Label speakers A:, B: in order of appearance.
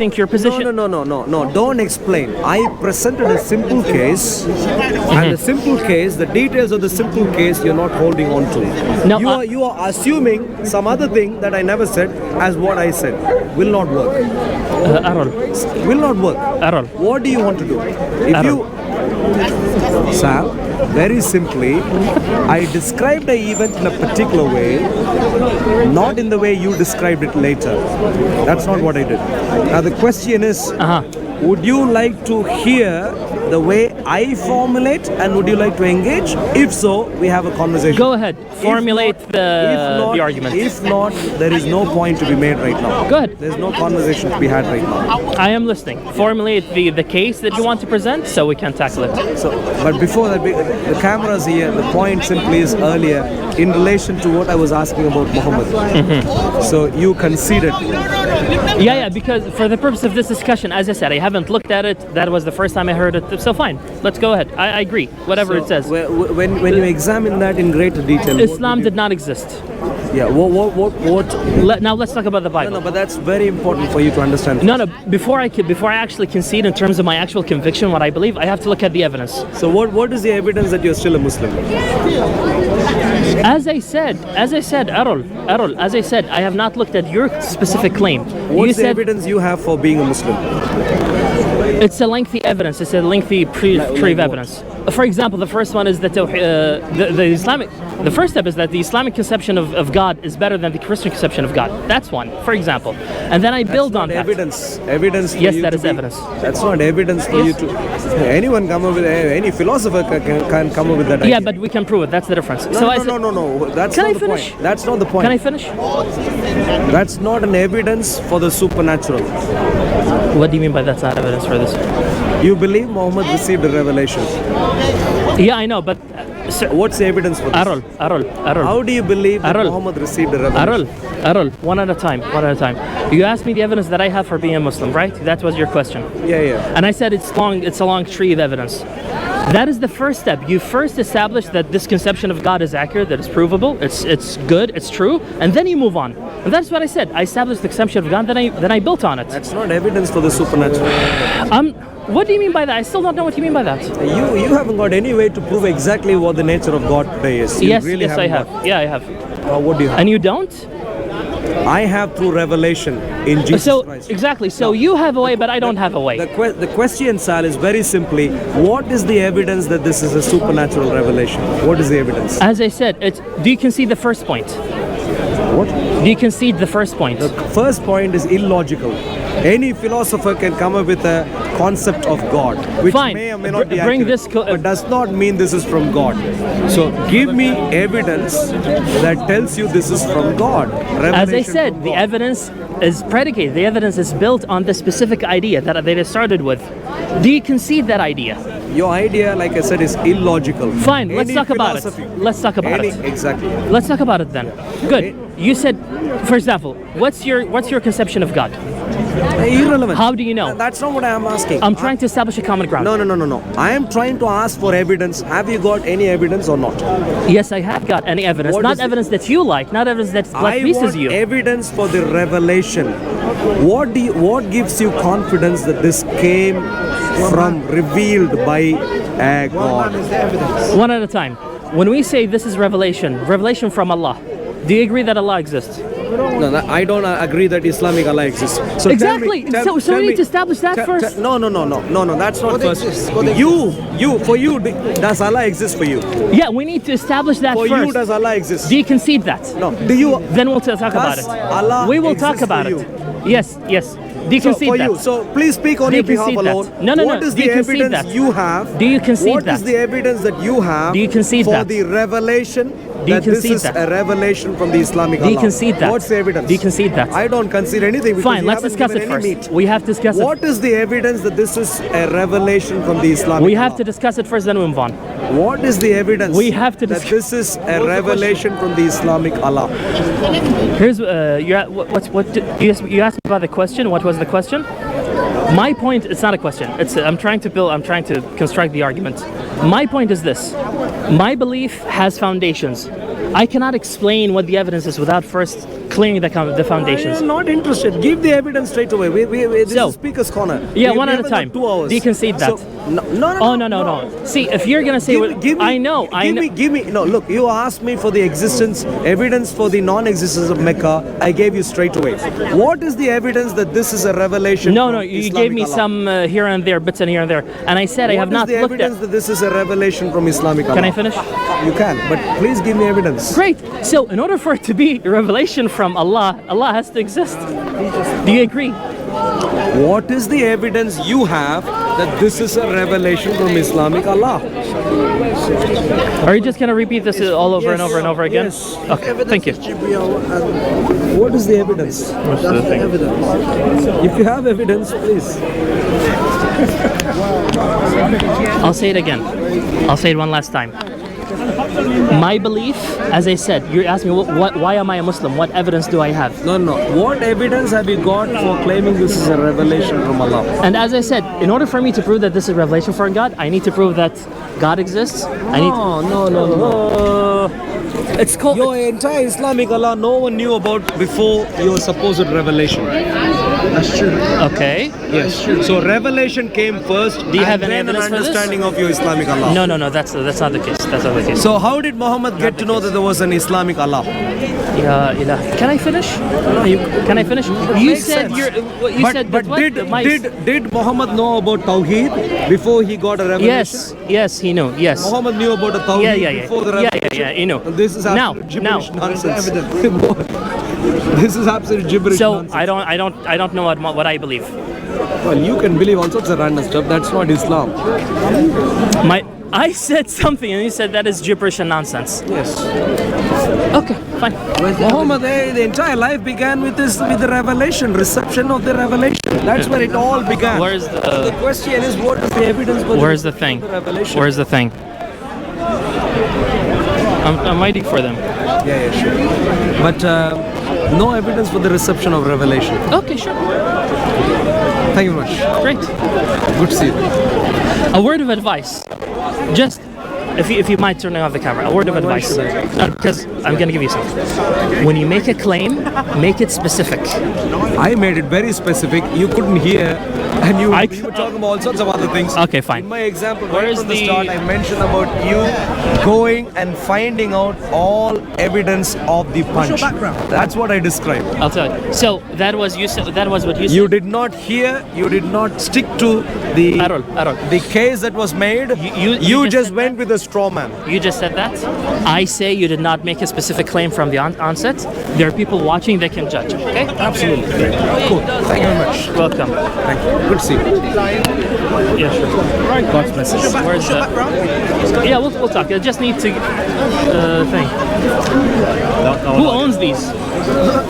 A: think your position...
B: No. Don't explain. I presented a simple case, and the simple case, the details of the simple case, you're not holding on to.
A: No,
B: you are assuming some other thing that I never said as what I said. Will not work.
A: Arul.
B: Will not work.
A: Arul.
B: What do you want to do? If
A: Arul.
B: you, Sal, very simply, I described the event in a particular way, not in the way you described it later. That's not what I did. Now the question is, would you like to hear the way I formulate, and would you like to engage? If so, we have a conversation.
A: Go ahead, formulate the argument.
B: If not, there is no point to be made right now.
A: Go ahead.
B: There's no conversation to be had right now.
A: I am listening. Formulate the case that you want to present so we can tackle it.
B: So, but before that, the camera's here. The point simply is earlier in relation to what I was asking about Muhammad. So you conceded.
A: Yeah, because for the purpose of this discussion, as I said, I haven't looked at it. That was the first time I heard it. So fine, let's go ahead. I agree, whatever it says.
B: When you examine that in greater detail,
A: Islam did not exist.
B: Yeah. What?
A: Now let's talk about the Bible.
B: No, but that's very important for you to understand.
A: No. Before I actually concede in terms of my actual conviction, what I believe, I have to look at the evidence.
B: So what is the evidence that you're still a Muslim?
A: As I said, Arul, as I said, I have not looked at your specific claim.
B: What's the evidence you have for being a Muslim?
A: It's a lengthy evidence. It's a lengthy tree of evidence. For example, the first one is that the first step is that the Islamic conception of God is better than the Christian conception of God. That's one, for example. And then I build on that.
B: Evidence.
A: Yes, that is evidence.
B: That's not evidence for you to. Anyone come up with any philosopher can come up with that idea.
A: Yeah, but we can prove it. That's the difference.
B: No. That's not the point. That's not the point.
A: Can I finish?
B: That's not an evidence for the supernatural.
A: What do you mean by that's not evidence for this?
B: You believe Muhammad received a revelation.
A: Yeah, I know, but
B: what's the evidence for this?
A: Arul.
B: How do you believe that Muhammad received a revelation?
A: Arul, one at a time. You asked me the evidence that I have for being a Muslim, right? That was your question.
B: Yeah.
A: And I said it's a long tree of evidence. That is the first step. You first establish that this conception of God is accurate, that it's provable, it's good, it's true, and then you move on. And that's what I said. I established the conception of God, then I built on it.
B: That's not evidence for the supernatural.
A: What do you mean by that? I still don't know what you mean by that.
B: You haven't got any way to prove exactly what the nature of God today is.
A: Yes, I have. Yeah, I have.
B: What do you have?
A: And you don't?
B: I have through revelation in Jesus Christ.
A: Exactly. So you have a way, but I don't have a way.
B: The question, Sal, is very simply, what is the evidence that this is a supernatural revelation? What is the evidence?
A: As I said, do you concede the first point?
B: What?
A: Do you concede the first point?
B: The first point is illogical. Any philosopher can come up with a concept of God, which may or may not be accurate, but does not mean this is from God. So give me evidence that tells you this is from God.
A: As I said, the evidence is predicated. The evidence is built on the specific idea that they started with. Do you concede that idea?
B: Your idea, like I said, is illogical.
A: Fine, let's talk about it.
B: Exactly.
A: Let's talk about it then. Good. You said, for example, what's your conception of God?
B: Irrelevant.
A: How do you know?
B: That's not what I am asking.
A: I'm trying to establish a common ground.
B: No. I am trying to ask for evidence. Have you got any evidence or not?
A: Yes, I have got any evidence. Not evidence that you like, not evidence that pleases you.
B: Evidence for the revelation. What gives you confidence that this came from revealed by God?
A: One at a time. When we say this is revelation from Allah, do you agree that Allah exists?
B: No, I don't agree that Islamic Allah exists. So
A: exactly. So we need to establish that first.
B: No. That's not first. For you, does Allah exist for you?
A: Yeah, we need to establish that first.
B: For you, does Allah exist?
A: Do you concede that?
B: No. Do you?
A: Then we'll talk about it.
B: Allah
A: we will talk about it. Yes. Do you concede that?
B: So please speak on your behalf alone.
A: No.
B: What is the evidence you have?
A: Do you concede that?
B: What is the evidence that you have?
A: Do you concede
B: for
A: that?
B: the revelation?
A: That
B: this is a revelation from the Islamic Allah.
A: Do you concede that?
B: What's the evidence?
A: Do you concede that?
B: I don't concede anything.
A: Fine, let's discuss it first. We have to discuss it.
B: What is the evidence that this is a revelation from the Islamic Allah?
A: We have to discuss it first, then we move on.
B: What is the evidence
A: we have to
B: that this is a revelation from the Islamic Allah?
A: Here's you asked me about the question. What was the question? My point, it's not a question. I'm trying to construct the argument. My point is this. My belief has foundations. I cannot explain what the evidence is without first clearing the
B: I
A: foundations.
B: am not interested. Give the evidence straight away. This
A: So-
B: is speaker's corner.
A: Yeah,
B: We
A: one at a
B: haven't got
A: time.
B: 2 hours.
A: Do you concede that?
B: No.
A: Oh no. See, if you're gonna say what I know,
B: Give me. No, look. You asked me for the evidence for the non-existence of Mecca. I gave you straight away. What is the evidence that this is a revelation?
A: No,
B: from
A: you
B: Islamic
A: gave me
B: Allah?
A: some here and there, bits and here and there, and I said I have not
B: What is the
A: looked
B: evidence
A: at.
B: that this is a revelation from Islamic Allah?
A: Can I finish?
B: You can, but please give me evidence.
A: Great. So, in order for it to be a revelation from Allah, Allah has to exist. Do you agree?
B: What is the evidence you have that this is a revelation from Islamic Allah?
A: Are you just gonna repeat this all over and over and over again?
B: Yes.
A: Okay. Thank you.
B: What is the evidence?
A: What's the thing?
B: If you have evidence, please.
A: I'll say it again. I'll say it one last time. My belief, as I said, you're asking me why am I a Muslim? What evidence do I have?
B: No. What evidence have you got for claiming this is a revelation from Allah?
A: And as I said, in order for me to prove that this is a revelation from God, I need to prove that God exists. I need.
B: No.
A: It's called.
B: Your entire Islamic Allah, no one knew about before your supposed revelation. That's true.
A: Okay.
B: Yes. So revelation came first.
A: Do you have
B: and
A: any
B: then
A: evidence
B: an
A: for this?
B: understanding of your Islamic Allah?
A: No. That's not the case. That's not the case.
B: So how did Muhammad get to know that there was an Islamic Allah?
A: Ya ilah. Can I finish? Can I finish? You
B: Makes
A: said
B: sense.
A: you said
B: But
A: that what?
B: did Muhammad know about Tawheed before he got a revelation?
A: Yes, he knew. Yes.
B: Muhammad knew about the Tawheed
A: Yeah.
B: before the revelation.
A: Yeah. You know.
B: This is
A: Now,
B: absolute gibberish
A: now.
B: nonsense. This is absolute gibberish
A: So
B: nonsense.
A: I don't know what I believe.
B: Well, you can believe all sorts of random stuff. That's not Islam.
A: I said something and you said that is gibberish and nonsense.
B: Yes.
A: Okay, fine.
B: Muhammad, the entire life began with the revelation, reception of the revelation. That's where it all began.
A: Where's
B: So the question is, what is the evidence for
A: Where's the thing?
B: revelation?
A: Where's the thing? I'm waiting for them.
B: Yeah, sure. But no evidence for the reception of revelation.
A: Okay, sure.
B: Thank you very much.
A: Great.
B: Good to see you.
A: A word of advice. Just if you mind turning off the camera, a word of advice. Because I'm gonna give you something. When you make a claim, make it specific.
B: I made it very specific. You couldn't hear, and you
A: I-
B: were talking about all sorts of other things.
A: Okay,
B: In
A: fine.
B: my example,
A: Where
B: right
A: is
B: from the
A: the-
B: start, I mentioned about you going and finding out all evidence of the punch. That's what I described.
A: I'll tell you. So that was you said. That was what you said.
B: You did not hear. You did not stick to the
A: Arul.
B: the case that was made.
A: You
B: You
A: just
B: just
A: said
B: went with a straw man.
A: You just said that. I say you did not make a specific claim from the onset. There are people watching that can judge. Okay.
B: Absolutely. Cool. Thank you very much.
A: Welcome.
B: Thank you. Good to see you.
A: Yeah, sure. God's blessings. Where's the? Yeah, we'll talk. I just need to thing. Who owns these?